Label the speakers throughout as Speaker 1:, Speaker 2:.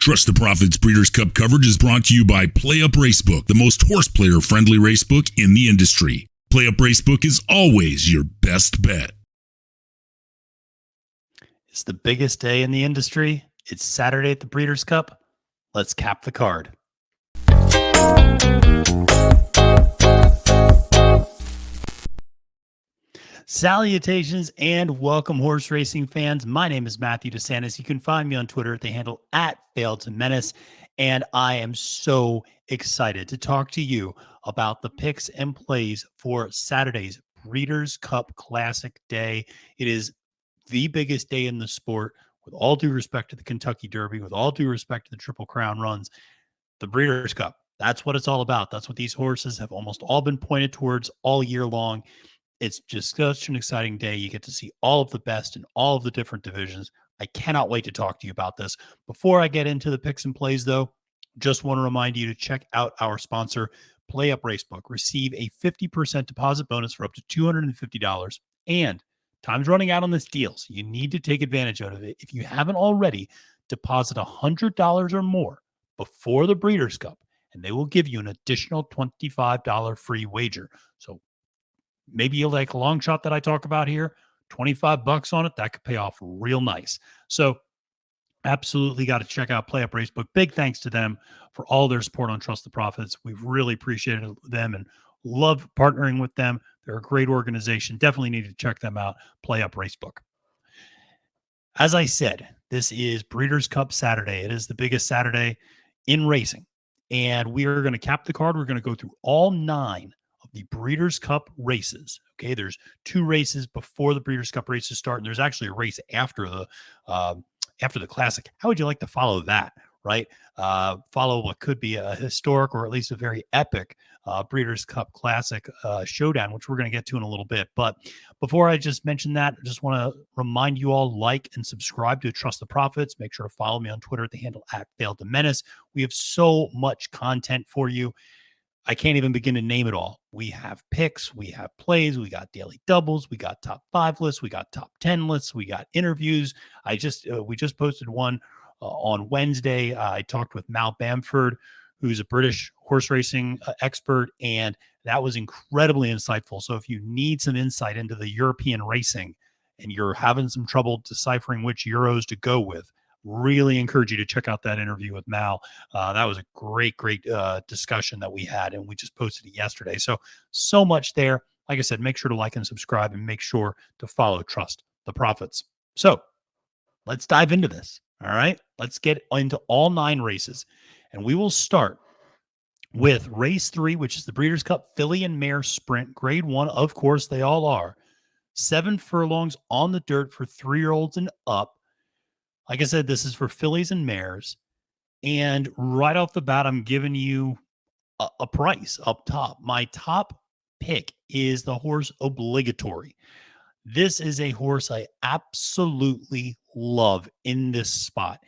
Speaker 1: Trust the Profits Breeders' Cup coverage is brought to you by PlayUp Racebook, the most horse player-friendly racebook in the industry. PlayUp Racebook is always your best bet.
Speaker 2: It's the biggest day in the industry. It's Saturday at the Breeders' Cup. Let's cap the card. Salutations and welcome, horse racing fans. My name is Matthew Desantis. You can find me on Twitter at the handle @FailedToMenace, and I am so excited to talk to you about the picks and plays for Saturday's Breeders' Cup Classic Day. It is the biggest day in the sport, with all due respect to the Kentucky Derby, with all due respect to the Triple Crown runs. The Breeders' Cup, that's what it's all about. That's what these horses have almost all been pointed towards all year long. It's just such an exciting day. You get to see all of the best in all of the different divisions. I cannot wait to talk to you about this. Before I get into the picks and plays, though, just want to remind you to check out our sponsor, PlayUp Racebook. Receive a 50% deposit bonus for up to $250. And time's running out on this deal, so you need to take advantage of it. If you haven't already, deposit $100 or more before the Breeders' Cup, and they will give you an additional $25 free wager. So maybe you like a long shot that I talk about here, $25 on it, that could pay off real nice. So absolutely got to check out PlayUp Racebook. Big thanks to them for all their support on Trust the Profits. We've really appreciated them and love partnering with them. They're a great organization. Definitely need to check them out, PlayUp Racebook. As I said, this is Breeders' Cup Saturday. It is the biggest Saturday in racing. And we are going to cap the card. We're going to go through all 9 of the Breeders' Cup races. Okay, there's 2 races before the Breeders' Cup races start, and there's actually a race after the Classic. How would you like to follow that? Right, follow what could be a historic or at least a very epic Breeders' Cup Classic showdown, which we're going to get to in a little bit. But before I just mention that, I just want to remind you all, like and subscribe to Trust the Profits. Make sure to follow me on Twitter at the handle @FailedToMenace. We have so much content for you. I can't even begin to name it all. We have picks, we have plays, we got daily doubles, we got top 5 lists, we got top 10 lists, we got interviews. We just posted one on Wednesday. I talked with Mal Bamford, who's a British horse racing expert, and that was incredibly insightful. So if you need some insight into the European racing and you're having some trouble deciphering which Euros to go with, really encourage you to check out that interview with Mal. That was a great discussion that we had, and we just posted it yesterday. So much there. Like I said, make sure to like and subscribe, and make sure to follow Trust the Profits. So let's dive into this. All right, let's get into all 9 races, and we will start with race 3, which is the Breeders' Cup Filly and Mare Sprint, Grade 1. Of course, they all are 7 furlongs on the dirt for 3-year-olds and up. Like I said, this is for fillies and mares. And right off the bat, I'm giving you a price up top. My top pick is the horse Obligatory. This is a horse I absolutely love in this spot.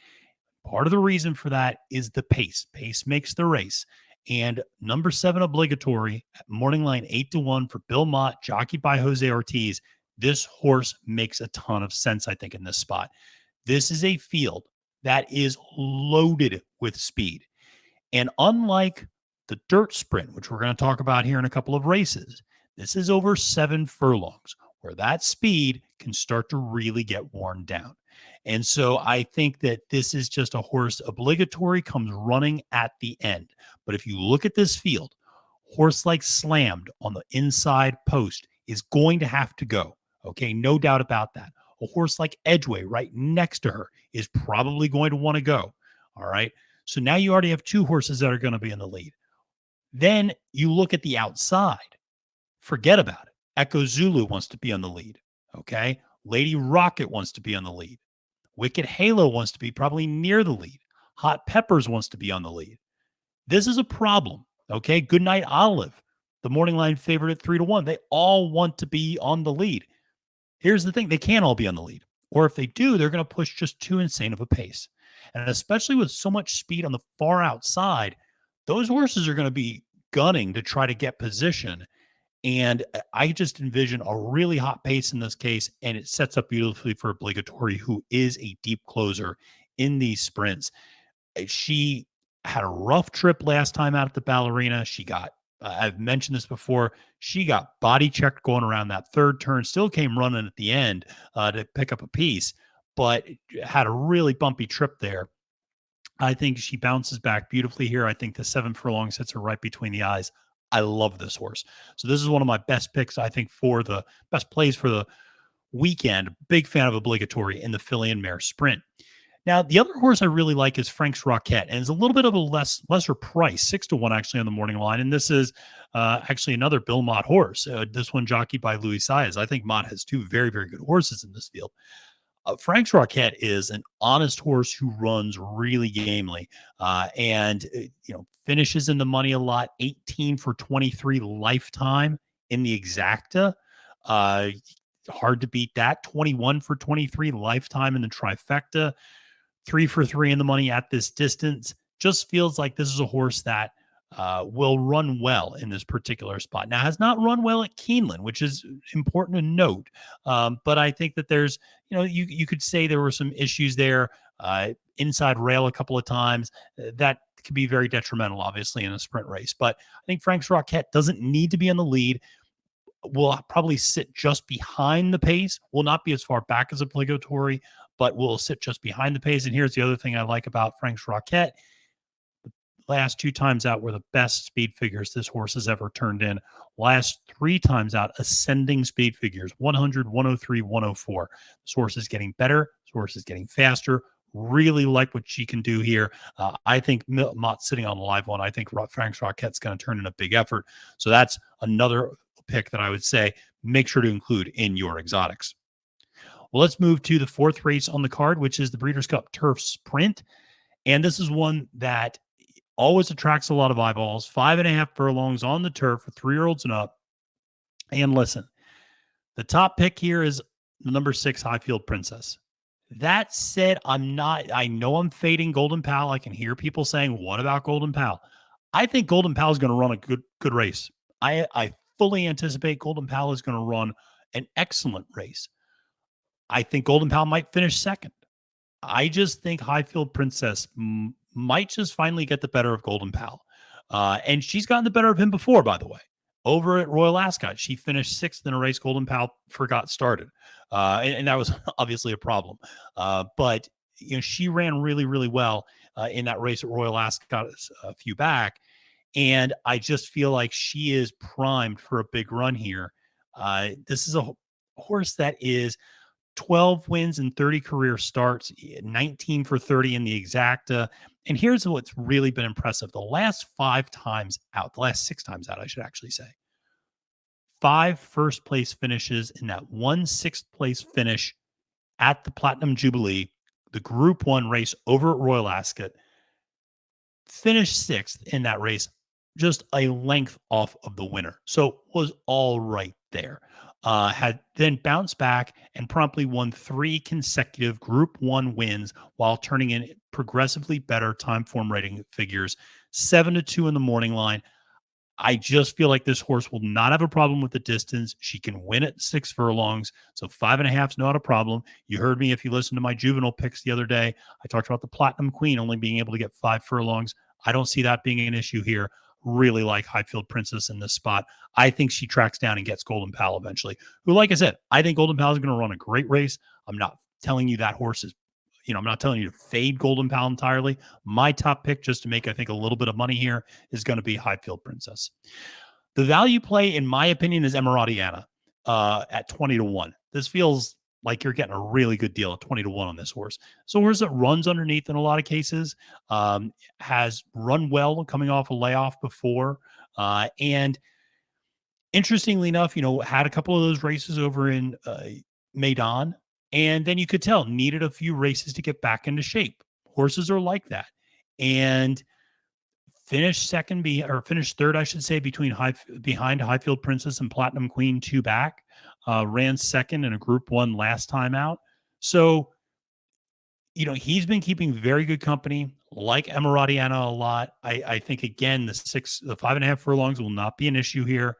Speaker 2: Part of the reason for that is the pace. Pace makes the race. And number 7 Obligatory at morning line 8-1 for Bill Mott, jockeyed by Jose Ortiz. This horse makes a ton of sense, I think, in this spot. This is a field that is loaded with speed. And unlike the dirt sprint, which we're going to talk about here in a couple of races, this is over 7 furlongs, where that speed can start to really get worn down. And so I think that this is just a horse. Obligatory comes running at the end. But if you look at this field, horse like Slammed on the inside post is going to have to go. Okay, no doubt about that. A horse like Edgeway right next to her is probably going to want to go. All right. So now you already have 2 horses that are going to be in the lead. Then you look at the outside. Forget about it. Echo Zulu wants to be on the lead. Okay. Lady Rocket wants to be on the lead. Wicked Halo wants to be probably near the lead. Hot Peppers wants to be on the lead. This is a problem. Okay. Goodnight Olive, the morning line favorite at 3-1. They all want to be on the lead. Here's the thing. They can't all be on the lead. Or if they do, they're going to push just too insane of a pace. And especially with so much speed on the far outside, those horses are going to be gunning to try to get position. And I just envision a really hot pace in this case, and it sets up beautifully for Obligatory, who is a deep closer in these sprints. She had a rough trip last time out at the Ballerina. She got, I've mentioned this before, she got body checked going around that third turn, still came running at the end to pick up a piece, but had a really bumpy trip there. I think she bounces back beautifully here. I think the 7 furlongs hits her right between the eyes. I love this horse. So this is one of my best picks, I think, for the best plays for the weekend. Big fan of obligatory in the filly and mare sprint. Now, the other horse I really like is Frank's Rocket, and it's a little bit of a lesser price, 6-1 actually on the morning line. And this is actually another Bill Mott horse. This one jockeyed by Louis Saez. I think Mott has two very, very good horses in this field. Frank's Rocket is an honest horse who runs really gamely, and finishes in the money a lot. 18 for 23 lifetime in the exacta. Hard to beat that. 21 for 23 lifetime in the trifecta. 3 for 3 in the money at this distance. Just feels like this is a horse that will run well in this particular spot. Now, has not run well at Keeneland, which is important to note. But I think that there's, you could say there were some issues there, inside rail a couple of times. That could be very detrimental, obviously, in a sprint race. But I think Frank's Rocket doesn't need to be on the lead. Will probably sit just behind the pace. Will not be as far back as obligatory, but will sit just behind the pace. And here's the other thing I like about Frank's Rocket. Last 2 times out were the best speed figures this horse has ever turned in. Last 3 times out, ascending speed figures, 100, 103, 104. This horse is getting better. This horse is getting faster. Really like what she can do here. I think Mott's sitting on the live one. I think Frank's Rocket's going to turn in a big effort. So that's another pick that I would say make sure to include in your exotics. Well, let's move to the 4th race on the card, which is the Breeders' Cup Turf Sprint. And this is one that always attracts a lot of eyeballs. 5.5 furlongs on the turf for 3-year-olds and up. And listen, the top pick here is the number 6 Highfield Princess. That said, I know I'm fading Golden Pal. I can hear people saying, what about Golden Pal? I think Golden Pal is going to run a good race. I fully anticipate Golden Pal is going to run an excellent race. I think Golden Pal might finish second. I just think Highfield Princess might just finally get the better of Golden Pal. And she's gotten the better of him before, by the way. Over at Royal Ascot, she finished 6th in a race Golden Pal forgot started. And that was obviously a problem. But she ran really, really well in that race at Royal Ascot a few back. And I just feel like she is primed for a big run here. This is a horse that is 12 wins and 30 career starts, 19 for 30 in the exacta. And here's what's really been impressive. The last 6 times out, I should actually say, 5 first place finishes in that 1 6th place finish at the Platinum Jubilee, the Group 1 race over at Royal Ascot. Finished 6th in that race, just a length off of the winner. So was all right there. Had then bounced back and promptly won 3 consecutive Group 1 wins while turning in progressively better time form rating figures. 7-2 in the morning line. I just feel like this horse will not have a problem with the distance. She can win at 6 furlongs. So 5.5 is not a problem. You heard me if you listened to my juvenile picks the other day. I talked about the Platinum Queen only being able to get 5 furlongs. I don't see that being an issue here. Really like Highfield Princess in this spot. I think she tracks down and gets Golden Pal eventually, who, like I said, I think Golden Pal is going to run a great race. I'm not telling you that horse is, I'm not telling you to fade Golden Pal entirely. My top pick, just to make, I think, a little bit of money here, is going to be Highfield Princess. The value play, in my opinion, is Emiratiana at 20-1. This feels like you're getting a really good deal at 20-1 on this horse. So a horse that runs underneath in a lot of cases, has run well coming off a layoff before. And interestingly enough, had a couple of those races over in Maidan. And then you could tell needed a few races to get back into shape. Horses are like that. And finished third, I should say, behind Highfield Princess and Platinum Queen 2 back. Ran second in a Group 1 last time out. So, he's been keeping very good company, like Emiratiana a lot. I think, again, the 5.5 furlongs will not be an issue here.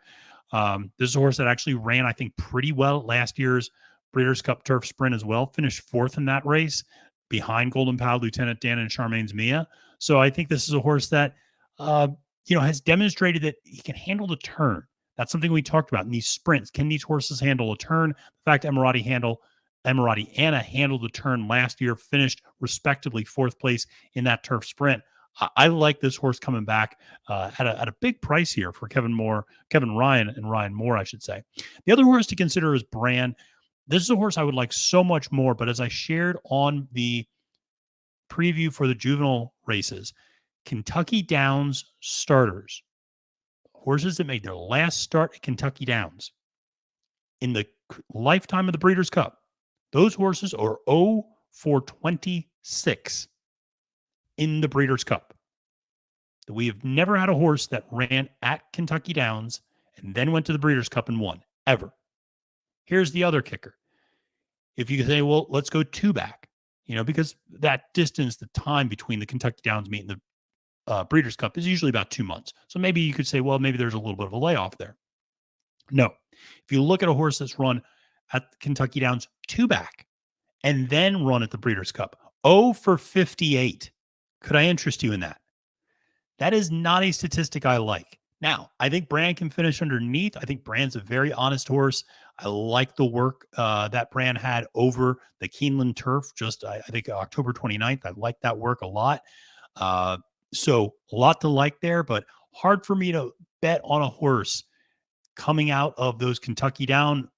Speaker 2: This is a horse that actually ran, I think, pretty well at last year's Breeders' Cup Turf Sprint as well. Finished 4th in that race. behind Golden Pal, Lieutenant Dan, and Charmaine's Mia. So I think this is a horse that, has demonstrated that he can handle the turn. That's something we talked about in these sprints. Can these horses handle a turn? The fact Emirati Anna handled the turn last year, finished respectively fourth place in that turf sprint. I like this horse coming back at a big price here for Kevin Ryan, and Ryan Moore, I should say. The other horse to consider is Bran. This is a horse I would like so much more, but as I shared on the preview for the juvenile races, Kentucky Downs starters, horses that made their last start at Kentucky Downs in the lifetime of the Breeders' Cup, those horses are 0 for 26 in the Breeders' Cup. We have never had a horse that ran at Kentucky Downs and then went to the Breeders' Cup and won, ever. Here's the other kicker. If you say, well, let's go two back, because that distance, the time between the Kentucky Downs meet and the Breeders' Cup is usually about 2 months. So maybe you could say, well, maybe there's a little bit of a layoff there. No. If you look at a horse that's run at Kentucky Downs two back and then run at the Breeders' Cup, 0 for 58. Could I interest you in that? That is not a statistic I like. Now, I think Bran can finish underneath. I think Bran's a very honest horse. I like the work that Bran had over the Keeneland turf, I think October 29th. I like that work a lot. So a lot to like there, but hard for me to bet on a horse coming out of those Kentucky Down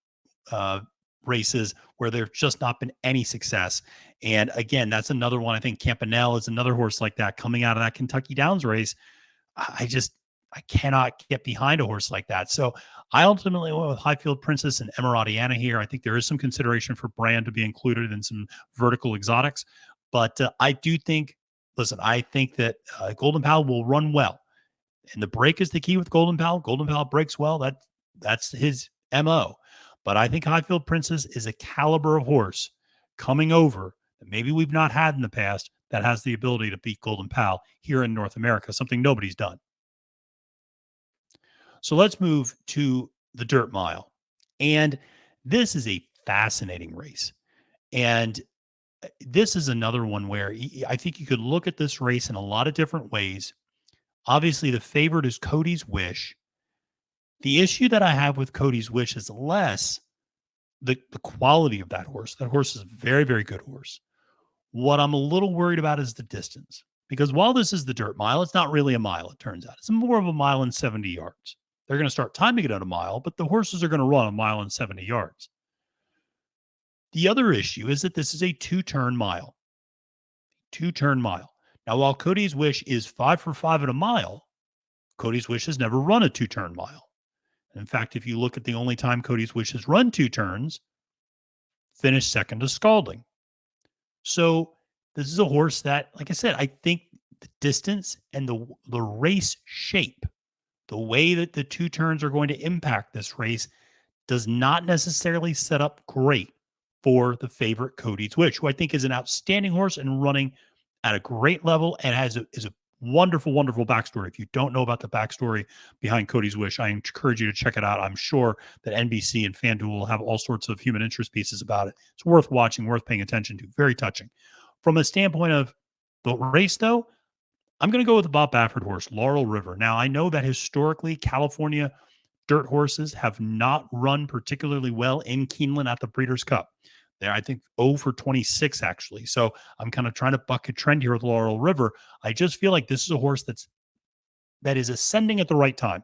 Speaker 2: races where there's just not been any success. And again, that's another one. I think Campanelle is another horse like that coming out of that Kentucky Downs race. I cannot get behind a horse like that. So I ultimately went with Highfield Princess and Emirati Anna here. I think there is some consideration for Bran to be included in some vertical exotics. But I think that Golden Pal will run well. And the break is the key with Golden Pal. Golden Pal breaks well. That's his MO. But I think Highfield Princess is a caliber of horse coming over that maybe we've not had in the past that has the ability to beat Golden Pal here in North America, something nobody's done. So let's move to the Dirt Mile. And this is a fascinating race. And this is another one where I think you could look at this race in a lot of different ways. Obviously, the favorite is Cody's Wish. The issue that I have with Cody's Wish is less the quality of that horse. That horse is a very, very good horse. What I'm a little worried about is the distance. Because while this is the Dirt Mile, it's not really a mile, it turns out. It's more of a mile and 70 yards. They're going to start timing it at a mile, but the horses are going to run a mile and 70 yards. The other issue is that this is a two-turn mile. Two-turn mile. Now, while Cody's Wish is 5 for 5 at a mile, Cody's Wish has never run a two-turn mile. In fact, if you look at the only time Cody's Wish has run two turns, finished second to Scalding. So this is a horse that, like I said, I think the distance and the race shape, the way that the two turns are going to impact this race, does not necessarily set up great for the favorite Cody's Wish, who I think is an outstanding horse and running at a great level and is a wonderful, wonderful backstory. If you don't know about the backstory behind Cody's Wish, I encourage you to check it out. I'm sure that NBC and FanDuel will have all sorts of human interest pieces about it. It's worth watching, worth paying attention to. Very touching. From a standpoint of the race, though, I'm going to go with the Bob Baffert horse, Laurel River. Now, I know that historically California dirt horses have not run particularly well in Keeneland at the Breeders' Cup. There, I think 0 for 26, actually. So I'm kind of trying to buck a trend here with Laurel River. I just feel like this is a horse that is ascending at the right time.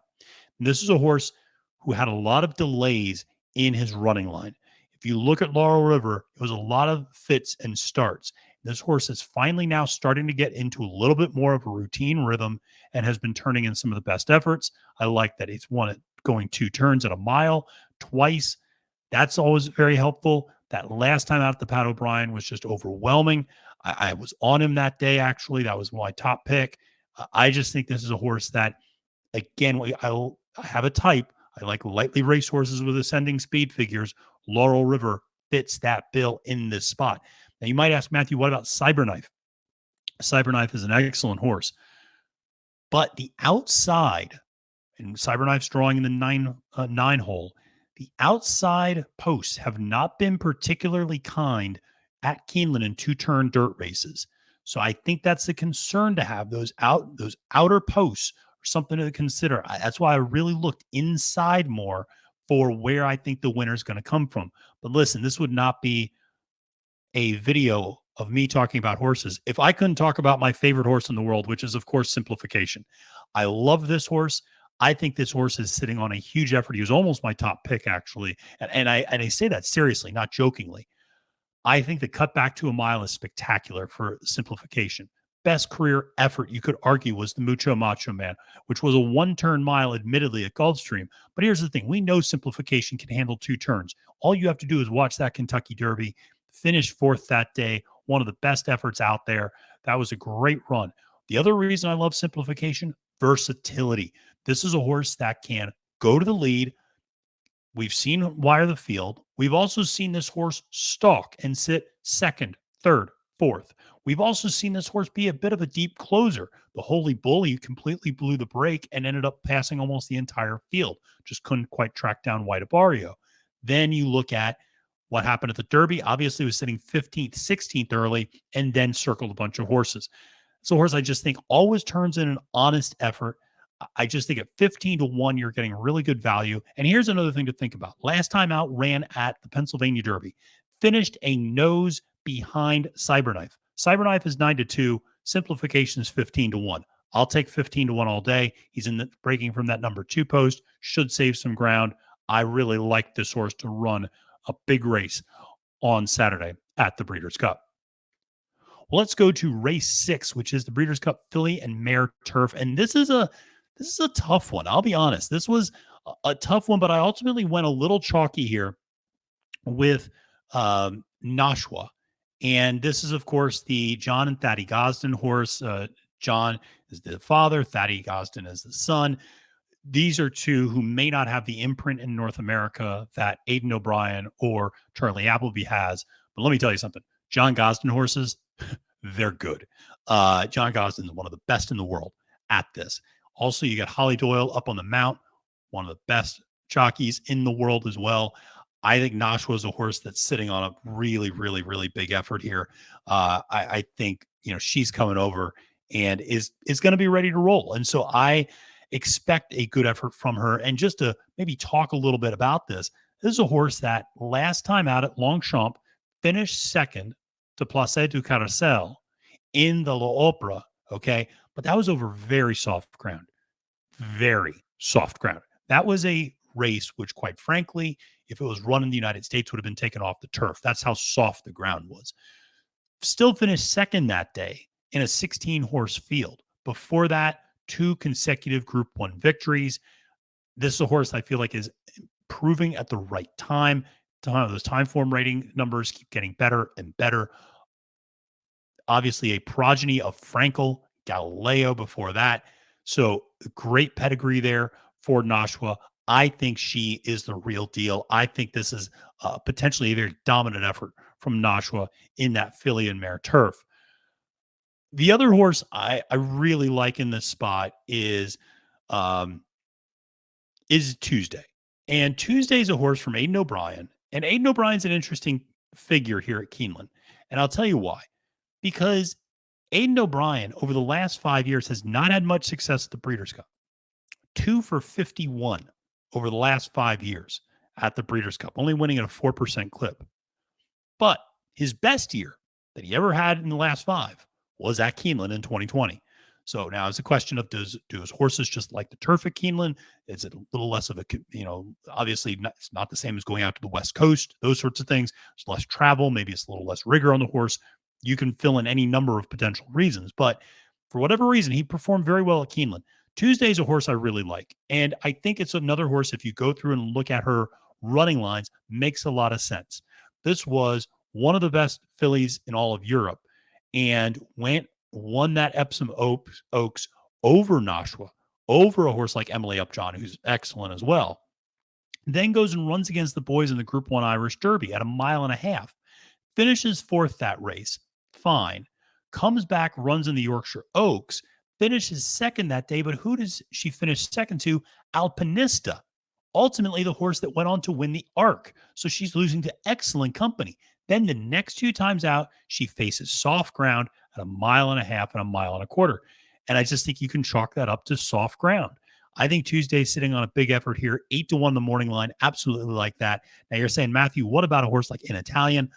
Speaker 2: And this is a horse who had a lot of delays in his running line. If you look at Laurel River, it was a lot of fits and starts. This horse is finally now starting to get into a little bit more of a routine rhythm and has been turning in some of the best efforts. I like that he's won it going two turns at a mile twice. That's always very helpful. That last time out at the Pat O'Brien was just overwhelming. I was on him that day, actually. That was my top pick. I just think this is a horse that, again, I have a type. I like lightly raced horses with ascending speed figures. Laurel River fits that bill in this spot. Now, you might ask, Matthew, what about Cyberknife? Cyberknife is an excellent horse. But the outside, and Cyberknife's drawing in the nine hole, the outside posts have not been particularly kind at Keeneland in 2-turn dirt races. So I think that's a concern to have those outer posts or something to consider. That's why I really looked inside more for where I think the winner is going to come from. But listen, this would not be a video of me talking about horses if I couldn't talk about my favorite horse in the world, which is, of course, Simplification. I love this horse. I think this horse is sitting on a huge effort. He was almost my top pick, actually. And I say that seriously, not jokingly. I think the cut back to a mile is spectacular for Simplification. Best career effort, you could argue, was the Mucho Macho Man, which was a 1-turn mile, admittedly, at Gulfstream. But here's the thing. We know Simplification can handle 2 turns. All you have to do is watch that Kentucky Derby, finish 4th that day, one of the best efforts out there. That was a great run. The other reason I love Simplification, versatility. This is a horse that can go to the lead. We've seen wire the field. We've also seen this horse stalk and sit 2nd, 3rd, 4th. We've also seen this horse be a bit of a deep closer. The Holy Bull, he completely blew the break and ended up passing almost the entire field. Just couldn't quite track down White Abario. Then you look at what happened at the Derby. Obviously, was sitting 15th, 16th early, and then circled a bunch of horses. It's a horse I just think always turns in an honest effort. I just think at 15-1, you're getting really good value. And here's another thing to think about. Last time out, ran at the Pennsylvania Derby, finished a nose behind Cyberknife. Cyberknife is 9-2. Simplification is 15-1. I'll take 15-1 all day. He's in the breaking from that number 2 post. Should save some ground. I really like this horse to run a big race on Saturday at the Breeders' Cup. Well, let's go to race 6, which is the Breeders' Cup Filly and Mare Turf. And this is a tough one. I'll be honest. This was a tough one, but I ultimately went a little chalky here with Nashua. And this is, of course, the John and Thaddy Gosden horse. John is the father. Thaddy Gosden is the son. These are two who may not have the imprint in North America that Aidan O'Brien or Charlie Appleby has. But let me tell you something. John Gosden horses, they're good. John Gosden is one of the best in the world at this. Also, you got Holly Doyle up on the mount, one of the best jockeys in the world as well. I think Nashua is a horse that's sitting on a really, really, really big effort here. I think, she's coming over and is going to be ready to roll. And so I expect a good effort from her. And just to maybe talk a little bit about this is a horse that last time out at Longchamp finished 2nd to Place du Carrousel in the L'Opera. Okay. But that was over very soft ground. Very soft ground. That was a race which, quite frankly, if it was run in the United States, would have been taken off the turf. That's how soft the ground was. Still finished 2nd that day in a 16-horse field. Before that, 2 consecutive Group 1 victories. This is a horse I feel like is improving at the right time. Those time form rating numbers keep getting better and better. Obviously, a progeny of Frankel, Galileo before that. So great pedigree there for Nashua. I think she is the real deal. I think this is potentially a very dominant effort from Nashua in that Filly and Mare Turf. The other horse I really like in this spot is Tuesday. And Tuesday is a horse from Aidan O'Brien. And Aidan O'Brien's an interesting figure here at Keeneland. And I'll tell you why. Because Aidan O'Brien, over the last 5 years, has not had much success at the Breeders' Cup. 2 for 51 over the last 5 years at the Breeders' Cup, only winning at a 4% clip. But his best year that he ever had in the last 5 was at Keeneland in 2020. So now it's a question of do his horses just like the turf at Keeneland? Is it a little less of a, obviously it's not the same as going out to the West Coast, those sorts of things. There's less travel. Maybe it's a little less rigor on the horse. You can fill in any number of potential reasons. But for whatever reason, he performed very well at Keeneland. Tuesday's a horse I really like. And I think it's another horse, if you go through and look at her running lines, makes a lot of sense. This was one of the best fillies in all of Europe and won that Epsom Oaks over Nashua, over a horse like Emily Upjohn, who's excellent as well. Then goes and runs against the boys in the Group 1 Irish Derby at 1.5 miles. Finishes 4th that race. Fine. Comes back, runs in the Yorkshire Oaks. Finishes 2nd that day, but who does she finish 2nd to? Alpinista. Ultimately, the horse that went on to win the Arc. So she's losing to excellent company. Then the next 2 times out, she faces soft ground at 1.5 miles and 1.25 miles. And I just think you can chalk that up to soft ground. I think Tuesday's sitting on a big effort here, 8-1 the morning line. Absolutely like that. Now you're saying, Matthew, what about a horse like In Italian?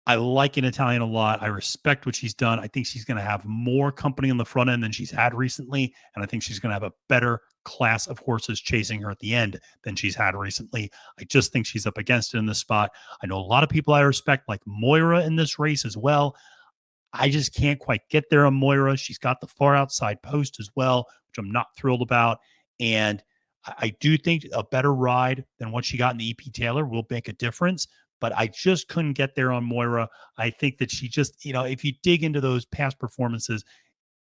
Speaker 2: I like In Italian a lot. I respect what she's done. I think she's going to have more company on the front end than she's had recently. And I think she's going to have a better class of horses chasing her at the end than she's had recently. I just think she's up against it in this spot. I know a lot of people I respect, like Moira in this race as well. I just can't quite get there on Moira. She's got the far outside post as well, which I'm not thrilled about. And I do think a better ride than what she got in the EP Taylor will make a difference. But I just couldn't get there on Moira. I think that she just, if you dig into those past performances,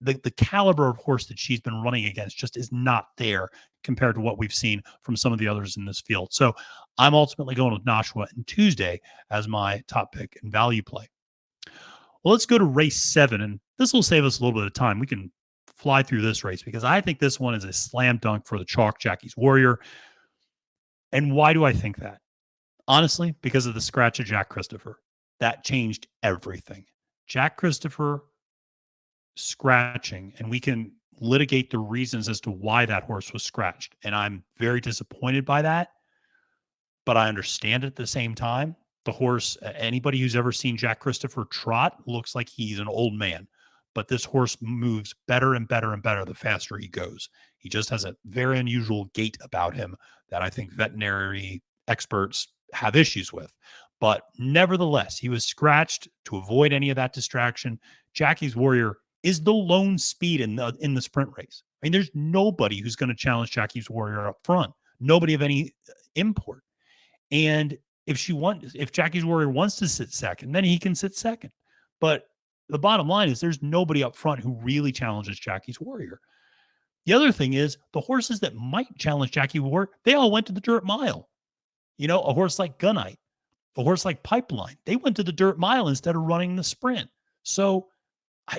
Speaker 2: the caliber of horse that she's been running against just is not there compared to what we've seen from some of the others in this field. So I'm ultimately going with Nashua and Tuesday as my top pick and value play. Well, let's go to race 7, and this will save us a little bit of time. We can fly through this race because I think this one is a slam dunk for the chalk Jackie's Warrior. And why do I think that? Honestly, because of the scratch of Jack Christopher. That changed everything. Jack Christopher scratching, and we can litigate the reasons as to why that horse was scratched. And I'm very disappointed by that, but I understand at the same time. The horse, anybody who's ever seen Jack Christopher trot looks like he's an old man, but this horse moves better and better and better the faster he goes. He just has a very unusual gait about him that I think veterinary experts have issues with. But nevertheless, he was scratched to avoid any of that distraction. Jackie's Warrior is the lone speed in the sprint race. I mean, there's nobody who's going to challenge Jackie's Warrior up front. Nobody of any import. And if Jackie's Warrior wants to sit second, then he can sit second. But the bottom line is there's nobody up front who really challenges Jackie's Warrior. The other thing is the horses that might challenge Jackie Warrior, they all went to the dirt mile. A horse like Gunite, a horse like Pipeline, they went to the dirt mile instead of running the sprint. So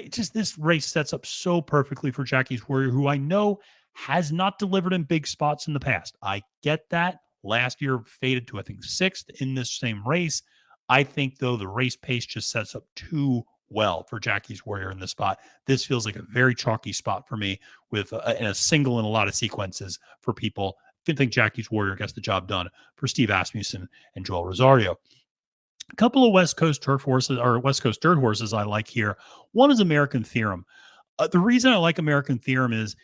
Speaker 2: this race sets up so perfectly for Jackie's Warrior, who I know has not delivered in big spots in the past. I get that. Last year faded to, I think, 6th in this same race. I think, though, the race pace just sets up too well for Jackie's Warrior in this spot. This feels like a very chalky spot for me with a single and a lot of sequences for people. I think Jackie's Warrior gets the job done for Steve Asmussen and Joel Rosario. A couple of West Coast turf horses or West Coast dirt horses I like here. One is American Theorem. The reason I like American Theorem is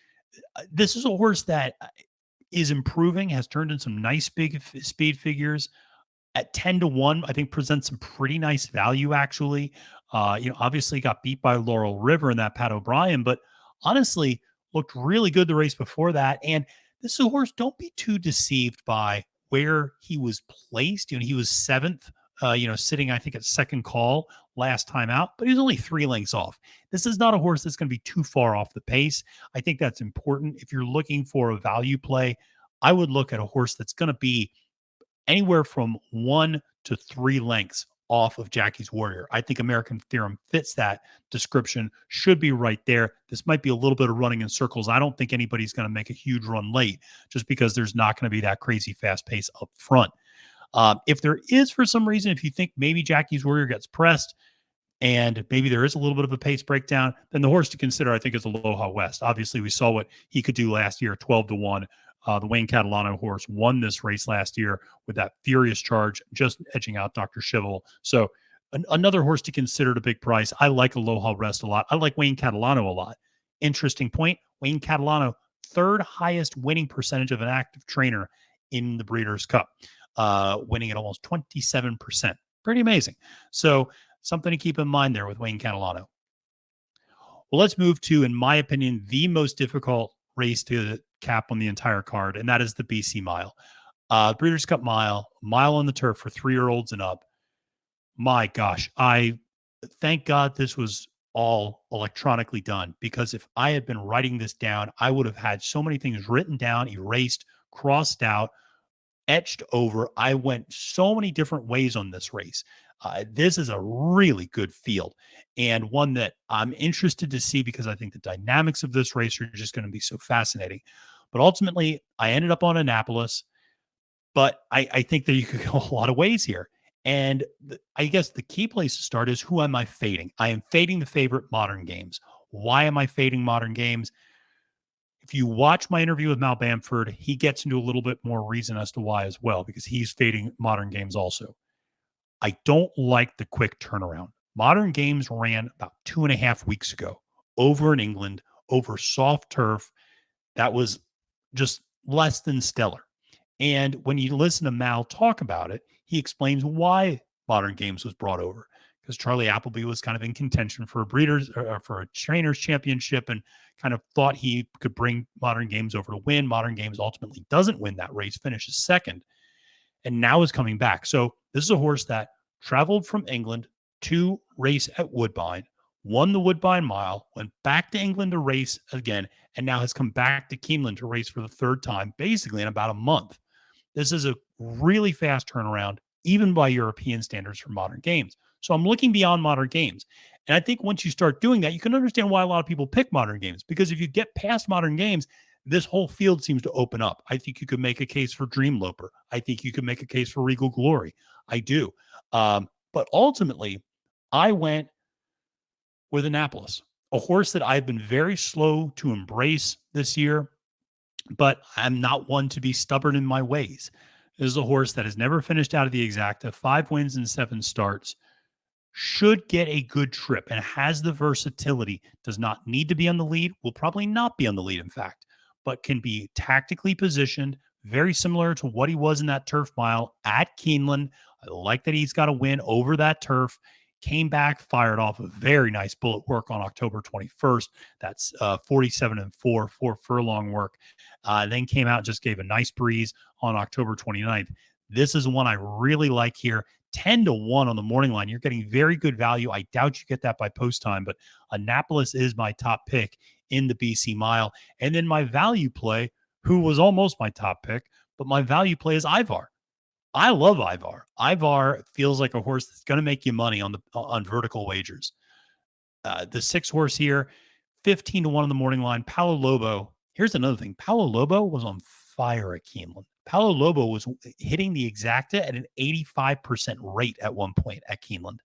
Speaker 2: this is a horse that is improving, has turned in some nice big speed figures at 10-1. I think presents some pretty nice value actually. Obviously got beat by Laurel River in that Pat O'Brien, but honestly looked really good the race before that. And this is a horse, don't be too deceived by where he was placed. He was 7th, sitting, I think, at second call last time out, but he was only 3 lengths off. This is not a horse that's going to be too far off the pace. I think that's important. If you're looking for a value play, I would look at a horse that's going to be anywhere from 1 to 3 lengths off of Jackie's Warrior. I think American Theorem fits that description, should be right there. This might be a little bit of running in circles. I don't think anybody's going to make a huge run late just because there's not going to be that crazy fast pace up front. If there is, for some reason, if you think maybe Jackie's Warrior gets pressed and maybe there is a little bit of a pace breakdown, then the horse to consider, I think, is Aloha West. Obviously, we saw what he could do last year, 12-1. The Wayne Catalano horse won this race last year with that furious charge, just edging out Dr. Schivel. So another horse to consider at a big price. I like Aloha West a lot. I like Wayne Catalano a lot. Interesting point. Wayne Catalano, 3rd highest winning percentage of an active trainer in the Breeders' Cup, winning at almost 27%. Pretty amazing. So something to keep in mind there with Wayne Catalano. Well, let's move to, in my opinion, the most difficult race to cap on the entire card, and that is the BC Mile. Breeders' Cup mile on the turf for 3-year-olds and up. My gosh, I thank God this was all electronically done, because if I had been writing this down, I would have had so many things written down, erased, crossed out, etched over. I went so many different ways on this race. This is a really good field and one that I'm interested to see because I think the dynamics of this race are just going to be so fascinating. But ultimately, I ended up on Annapolis, but I think that you could go a lot of ways here. And I guess the key place to start is, who am I fading? I am fading the favorite, Modern Games. Why am I fading Modern Games? If you watch my interview with Mal Bamford, he gets into a little bit more reason as to why as well, because he's fading Modern Games also. I don't like the quick turnaround. Modern Games ran about 2.5 weeks ago over in England, over soft turf. That was just less than stellar. And when you listen to Mal talk about it, he explains why Modern Games was brought over. Because Charlie Appleby was kind of in contention for a breeders or for a trainers championship, and kind of thought he could bring Modern Games over to win. Modern Games ultimately doesn't win that race, finishes second, and now is coming back. So this is a horse that traveled from England to race at Woodbine, won the Woodbine Mile, went back to England to race again, and now has come back to Keeneland to race for the third time, basically in about a month. This is a really fast turnaround, even by European standards for Modern Games. So I'm looking beyond Modern Games. And I think once you start doing that, you can understand why a lot of people pick Modern Games. Because if you get past Modern Games, this whole field seems to open up. I think you could make a case for Dream Loper. I think you could make a case for Regal Glory. I do. But ultimately, I went with Annapolis, a horse that I've been very slow to embrace this year, but I'm not one to be stubborn in my ways. This is a horse that has never finished out of the exacta, 5 wins and 7 starts, should get a good trip and has the versatility, does not need to be on the lead, will probably not be on the lead, in fact, but can be tactically positioned, very similar to what he was in that turf mile at Keeneland. I like that he's got a win over that turf. Came back, fired off a very nice bullet work on October 21st. That's 47-4, 4 furlong work. Then came out, just gave a nice breeze on October 29th. This is one I really like here. 10-1 on the morning line. You're getting very good value. I doubt you get that by post time, but Annapolis is my top pick in the BC Mile. And then my value play, who was almost my top pick, but my value play is Ivar. I love Ivar. Ivar feels like a horse that's going to make you money on vertical wagers. The 6 horse here, 15-1 on the morning line. Paulo Lobo. Here's another thing. Paulo Lobo was on fire at Keeneland. Paulo Lobo was hitting the exacta at an 85% rate at one point at Keeneland.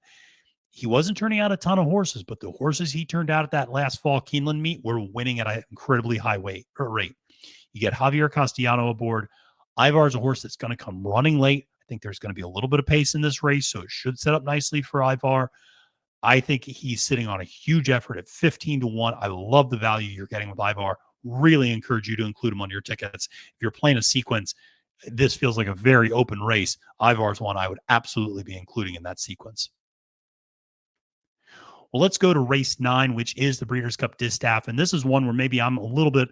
Speaker 2: He wasn't turning out a ton of horses, but the horses he turned out at that last fall Keeneland meet were winning at an incredibly high rate. You get Javier Castellano aboard. Ivar's a horse that's going to come running late. I think there's going to be a little bit of pace in this race, so it should set up nicely for Ivar. I think he's sitting on a huge effort at 15-1. I love the value you're getting with Ivar. Really encourage you to include him on your tickets. If you're playing a sequence, this feels like a very open race. Ivar's one I would absolutely be including in that sequence. Well, let's go to race 9, which is the Breeders' Cup Distaff. And this is one where maybe I'm a little bit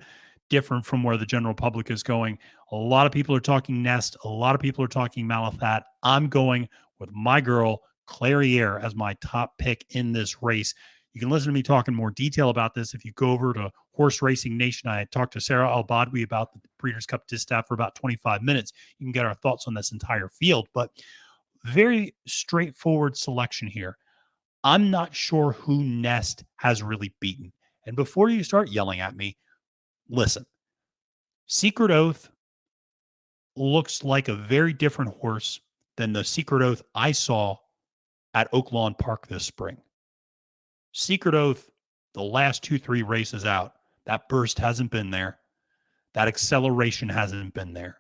Speaker 2: different from where the general public is going. A lot of people are talking Nest. A lot of people are talking Malathat. I'm going with my girl, Clairiere, as my top pick in this race. You can listen to me talk in more detail about this if you go over to Horse Racing Nation. I talked to Sarah Al-Badwi about the Breeders' Cup Distaff for about 25 minutes. You can get our thoughts on this entire field, but very straightforward selection here. I'm not sure who Nest has really beaten. And before you start yelling at me, listen, Secret Oath looks like a very different horse than the Secret Oath I saw at Oak Lawn Park this spring. Secret Oath, the last 2-3 races out, that burst hasn't been there. That acceleration hasn't been there.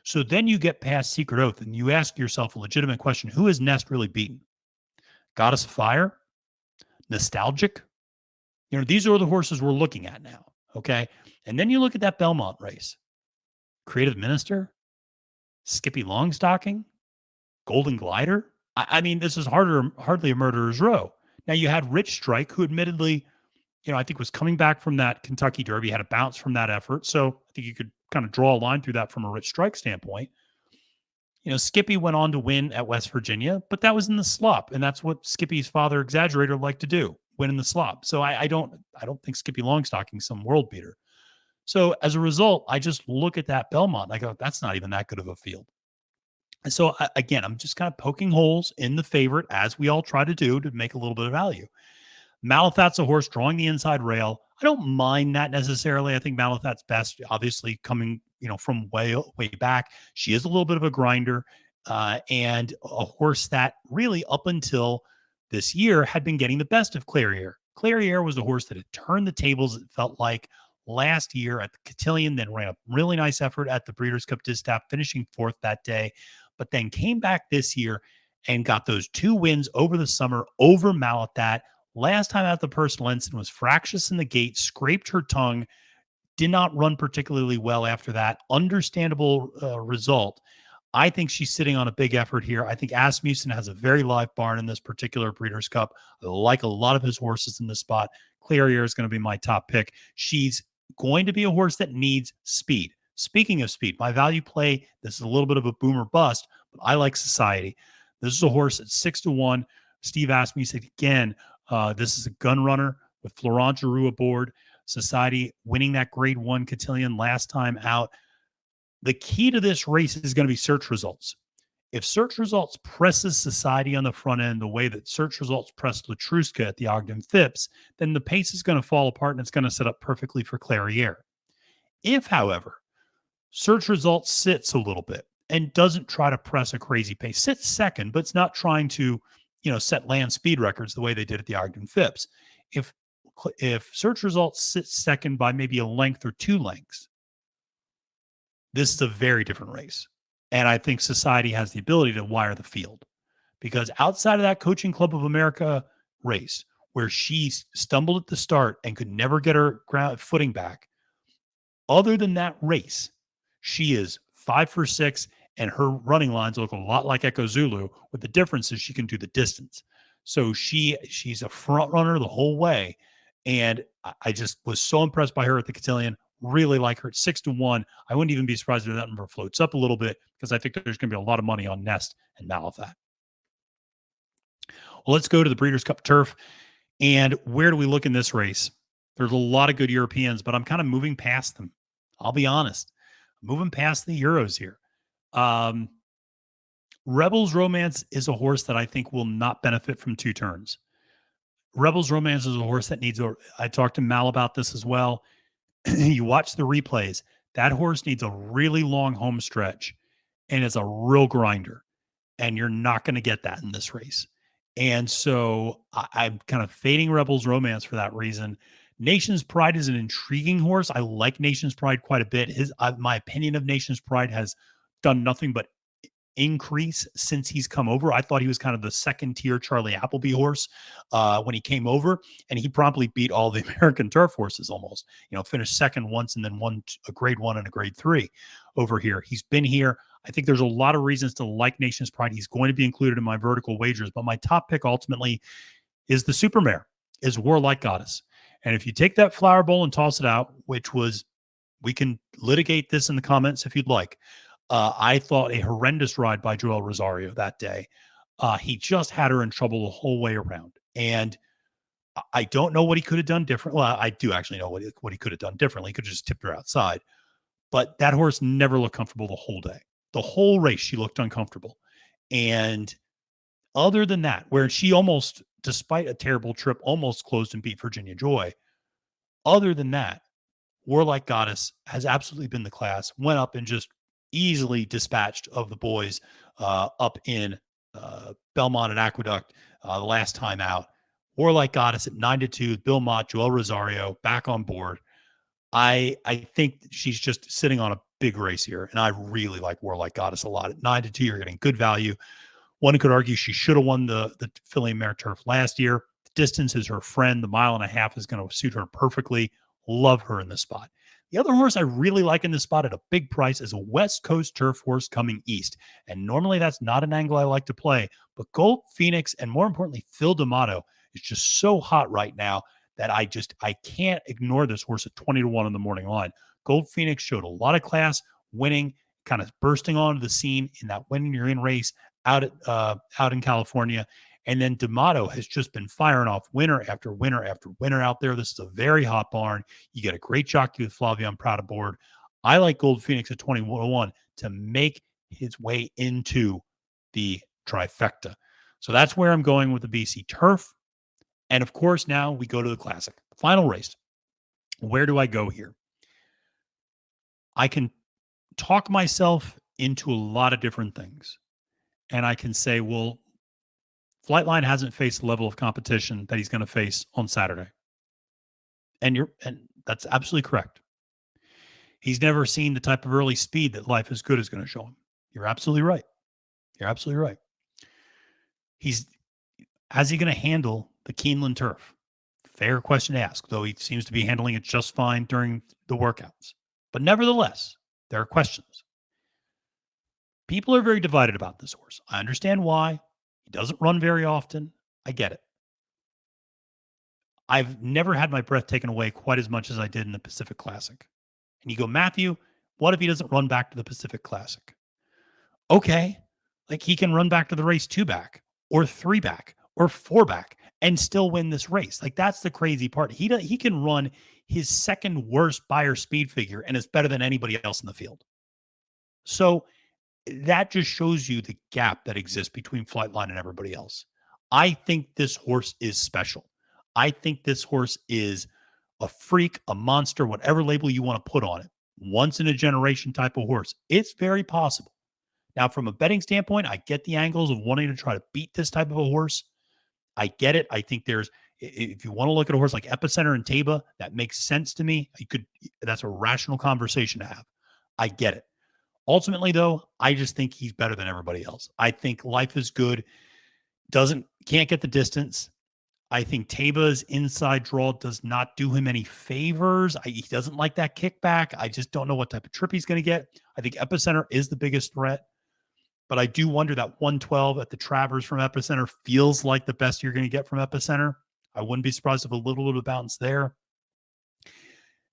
Speaker 2: So then you get past Secret Oath and you ask yourself a legitimate question. Who has Nest really beaten? Goddess of Fire? Nostalgic? These are the horses we're looking at now. Okay. And then you look at that Belmont race. Creative Minister? Skippy Longstocking? Golden Glider? I mean, this is hardly a murderer's row. Now you had Rich Strike, who admittedly, I think was coming back from that Kentucky Derby, had a bounce from that effort. So I think you could kind of draw a line through that from a Rich Strike standpoint. Skippy went on to win at West Virginia, but that was in the slop. And that's what Skippy's father Exaggerator liked to do, win in the slop. So I don't think Skippy Longstocking's some world beater. So as a result, I just look at that Belmont and I go, that's not even that good of a field. And so again, I'm just kind of poking holes in the favorite, as we all try to do, to make a little bit of value. Malathat's a horse drawing the inside rail. I don't mind that necessarily. I think Malathat's best, obviously coming, from way back. She is a little bit of a grinder. and a horse that really up until this year had been getting the best of Clairiere. Clairiere was a horse that had turned the tables, it felt like, last year at the Cotillion, then ran a really nice effort at the Breeders' Cup Distaff, finishing fourth that day, but then came back this year and got those 2 wins over the summer over Malatat. Last time out the personal ensign was fractious in the gate, scraped her tongue, did not run particularly well after that. Understandable result. I think she's sitting on a big effort here. I think Asmussen has a very live barn in this particular Breeders' Cup. I like a lot of his horses in this spot. Clairiere is going to be my top pick. She's going to be a horse that needs speed. Speaking of speed, my value play, this is a little bit of a boomer bust, but I like Society. This is a horse at 6-1. Steve asked me, he said, again, this is a gun runner with Florent Giroux aboard. Society winning that grade 1 Cotillion last time out. The key to this race is going to be search results. If search results presses Society on the front end the way that search results pressed Latruska at the Ogden Phipps, then the pace is going to fall apart and it's going to set up perfectly for Clairiere. If, however, search results sits a little bit and doesn't try to press a crazy pace, sits second, but it's not trying to, set land speed records the way they did at the Ogden Phipps. If search results sits second by maybe a length or 2 lengths, this is a very different race. And I think Society has the ability to wire the field, because outside of that Coaching Club of America race where she stumbled at the start and could never get her footing back, other than that race, she is 5 for 6, and her running lines look a lot like Echo Zulu, with the difference is she can do the distance. So she's a front runner the whole way. And I just was so impressed by her at the Cotillion. Really like her at 6-1. I wouldn't even be surprised if that number floats up a little bit, because I think there's going to be a lot of money on Nest and Malathat. Well, let's go to the Breeders' Cup Turf. And where do we look in this race? There's a lot of good Europeans, but I'm kind of moving past them. I'll be honest. I'm moving past the Euros here. Rebels Romance is a horse that I think will not benefit from 2 turns. Rebels Romance is a horse that needs, I talked to Mal about this as well. You watch the replays, that horse needs a really long home stretch and is a real grinder. And you're not going to get that in this race. And so I'm kind of fading Rebels Romance for that reason. Nation's Pride is an intriguing horse. I like Nation's Pride quite a bit. My opinion of Nation's Pride has done nothing but increase since he's come over. I thought he was kind of the second tier Charlie Appleby horse when he came over, and he promptly beat all the American turf horses almost. Finished second once and then won a grade 1 and a grade 3 over here. He's been here. I think there's a lot of reasons to like Nation's Pride. He's going to be included in my vertical wagers, but my top pick ultimately is the Super Mare, is Warlike Goddess. And if you take that flower bowl and toss it out, which was, we can litigate this in the comments if you'd like. I thought a horrendous ride by Joel Rosario that day. He just had her in trouble the whole way around. And I don't know what he could have done different. Well, I do actually know what he could have done differently. He could have just tipped her outside. But that horse never looked comfortable the whole day. The whole race, she looked uncomfortable. And other than that, where she almost, despite a terrible trip, almost closed and beat Virginia Joy. Other than that, Warlike Goddess has absolutely been the class. Went up and just easily dispatched of the boys up in Belmont and Aqueduct the last time out. Warlike Goddess at 9-2. Bill Mott, Joel Rosario back on board. I think she's just sitting on a big race here, and I really like Warlike Goddess a lot. At 9-2, you're getting good value. One could argue she should have won the Philly Mare Turf last year. The distance is her friend. The 1.5 miles is going to suit her perfectly. Love her in this spot. The other horse I really like in this spot at a big price is a West Coast turf horse coming east. And normally that's not an angle I like to play, but Gold Phoenix and more importantly, Phil D'Amato is just so hot right now that I can't ignore this horse at 20-1 in the morning line. Gold Phoenix showed a lot of class, winning, kind of bursting onto the scene in that When You're In race out in California. And then D'Amato has just been firing off winner after winner after winner out there. This is a very hot barn. You get a great jockey with Flavian Proud aboard. I like Gold Phoenix at 20-1 to make his way into the trifecta. So that's where I'm going with the BC Turf. And of course, now we go to the Classic, the final race. Where do I go here? I can talk myself into a lot of different things. and I can say, well, Flightline hasn't faced the level of competition that he's going to face on Saturday. And that's absolutely correct. He's never seen the type of early speed that Life is Good is going to show him. You're absolutely right. You're absolutely right. How's he going to handle the Keeneland turf? Fair question to ask, though he seems to be handling it just fine during the workouts. But nevertheless, there are questions. People are very divided about this horse. I understand why. He doesn't run very often. I get it. I've never had my breath taken away quite as much as I did in the Pacific Classic. And you go, Matthew, what if he doesn't run back to the Pacific Classic? Okay. Like he can run back to the race 2-back or 3-back or 4-back and still win this race. Like that's the crazy part. He can run his second worst buyer speed figure and it's better than anybody else in the field. So that just shows you the gap that exists between Flightline and everybody else. I think this horse is special. I think this horse is a freak, a monster, whatever label you want to put on it. Once in a generation type of horse. It's very possible. Now, from a betting standpoint, I get the angles of wanting to try to beat this type of a horse. I get it. I think if you want to look at a horse like Epicenter and Taba, that makes sense to me. That's a rational conversation to have. I get it. Ultimately, though, I just think he's better than everybody else. I think Life is Good. Can't get the distance. I think Taba's inside draw does not do him any favors. He doesn't like that kickback. I just don't know what type of trip he's going to get. I think Epicenter is the biggest threat. But I do wonder that 112 at the Travers from Epicenter feels like the best you're going to get from Epicenter. I wouldn't be surprised if a little bit of bounce there.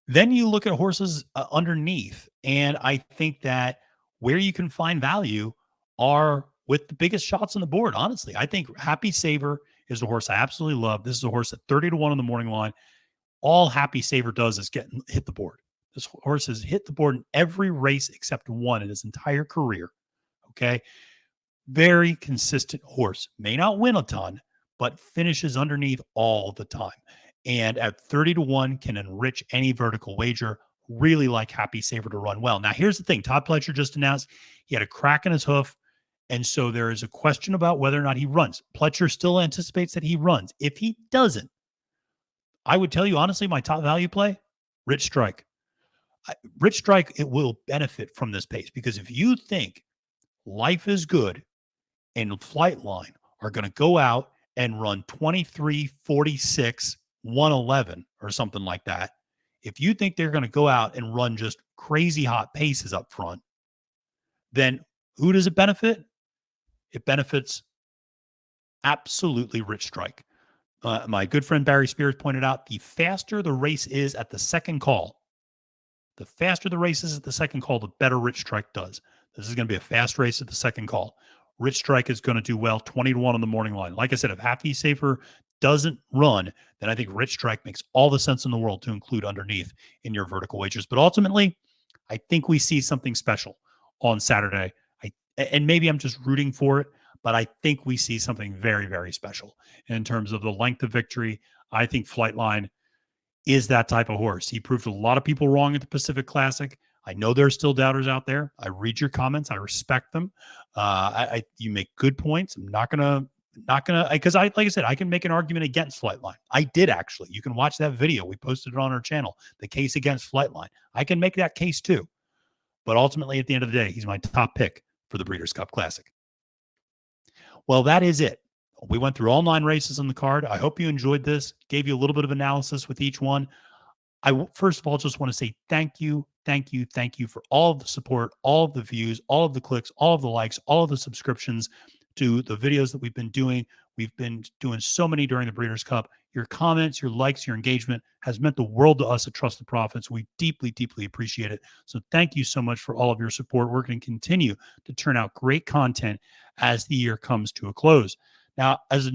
Speaker 2: Then you look at horses underneath, and I think that where you can find value are with the biggest shots on the board, honestly. I think Happy Saver is a horse I absolutely love. This is a horse at 30-1 on the morning line. All Happy Saver does is hit the board. This horse has hit the board in every race except one in his entire career. Okay. Very consistent horse. May not win a ton, but finishes underneath all the time. And at 30-1 can enrich any vertical wager. Really like Happy Saver to run well. Now, here's the thing. Todd Pletcher just announced he had a crack in his hoof. And so there is a question about whether or not he runs. Pletcher still anticipates that he runs. If he doesn't, I would tell you, honestly, my top value play, Rich Strike. Rich Strike, it will benefit from this pace because if you think Life is Good and Flightline are going to go out and run 23, 46, 111 or something like that, if you think they're going to go out and run just crazy hot paces up front, then who does it benefit? It benefits absolutely Rich Strike. My good friend Barry Spears pointed out the faster the race is at the second call, the better Rich Strike does. This is going to be a fast race at the second call. Rich Strike is going to do well, 20-1 on the morning line. Like I said, if Happy Saver doesn't run, then I think Rich Strike makes all the sense in the world to include underneath in your vertical wagers. But ultimately, I think we see something special on Saturday. And maybe I'm just rooting for it, but I think we see something very, very special in terms of the length of victory. I think Flightline is that type of horse. He proved a lot of people wrong at the Pacific Classic. I know there's still doubters out there. I read your comments. I respect them. You make good points. I'm not gonna, because like I said, I can make an argument against Flightline. I did actually. You can watch that video. We posted it on our channel. The case against Flightline. I can make that case too. But ultimately, at the end of the day, he's my top pick for the Breeders' Cup Classic. Well, that is it. We went through all 9 races on the card. I hope you enjoyed this. Gave you a little bit of analysis with each one. I first of all just want to say thank you for all of the support, all of the views, all of the clicks, all of the likes, all of the subscriptions to the videos that we've been doing. We've been doing so many during the Breeders' Cup. Your comments, your likes, your engagement has meant the world to us at Trusted Profits. We deeply, deeply appreciate it. So thank you so much for all of your support. We're going to continue to turn out great content as the year comes to a close. Now, as a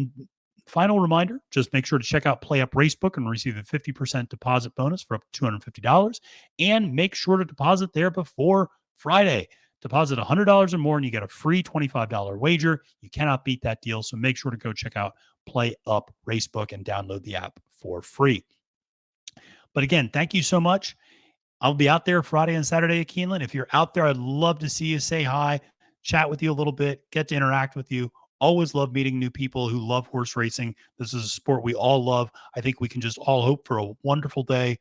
Speaker 2: final reminder, just make sure to check out PlayUp Racebook and receive a 50% deposit bonus for up to $250. And make sure to deposit there before Friday. Deposit $100 or more and you get a free $25 wager. You cannot beat that deal. So make sure to go check out PlayUp Racebook and download the app for free. But again, thank you so much. I'll be out there Friday and Saturday at Keeneland. If you're out there, I'd love to see you. Say hi. chat with you a little bit, get to interact with you. Always love meeting new people who love horse racing. This is a sport we all love. I think we can just all hope for a wonderful day.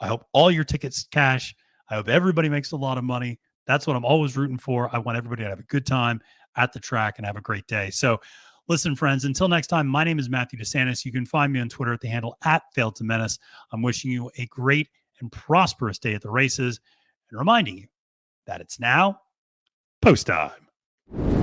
Speaker 2: I hope all your tickets cash. I hope everybody makes a lot of money. That's what I'm always rooting for. I want everybody to have a good time at the track and have a great day. So, listen, friends, until next time, my name is Matthew Desantis. You can find me on Twitter at the handle @FailedToMenace. I'm wishing you a great and prosperous day at the races and reminding you that it's now post time.